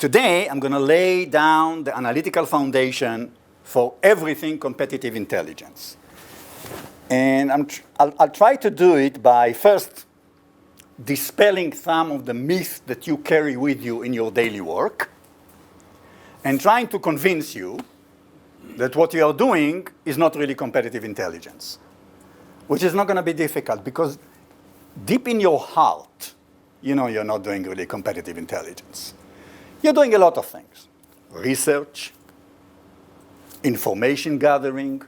Today, I'm going to lay down the analytical foundation for everything competitive intelligence. And I'll try to do it by first dispelling some of the myths that you carry with you in your daily work and trying to convince you that what you are doing is not really competitive intelligence, which is not going to be difficult because deep in your heart, you know you're not doing really competitive intelligence. You're doing a lot of things: research, information gathering,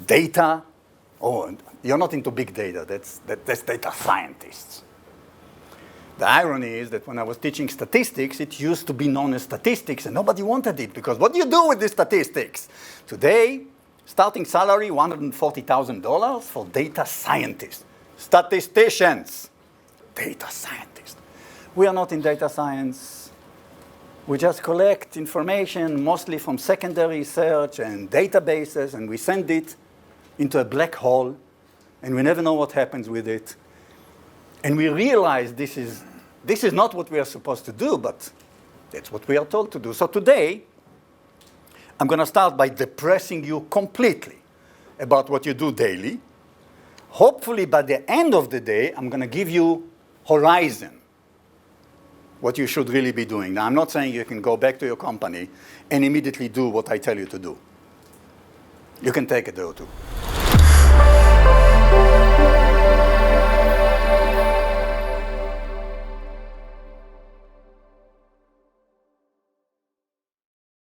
data. Oh, you're not into big data. That's data scientists. The irony is that when I was teaching statistics, it used to be known as statistics, and nobody wanted it because what do you do with these statistics? Today, starting salary, $140,000 for data scientists. Statisticians, data scientists. We are not in data science. We just collect information mostly from secondary research and databases, and we send it into a black hole, and we never know what happens with it. And we realize this is not what we are supposed to do, but that's what we are told to do. So today, I'm going to start by depressing you completely about what you do daily. Hopefully, by the end of the day, I'm going to give you horizon, what you should really be doing. Now, I'm not saying you can go back to your company and immediately do what I tell you to do. You can take a day or two.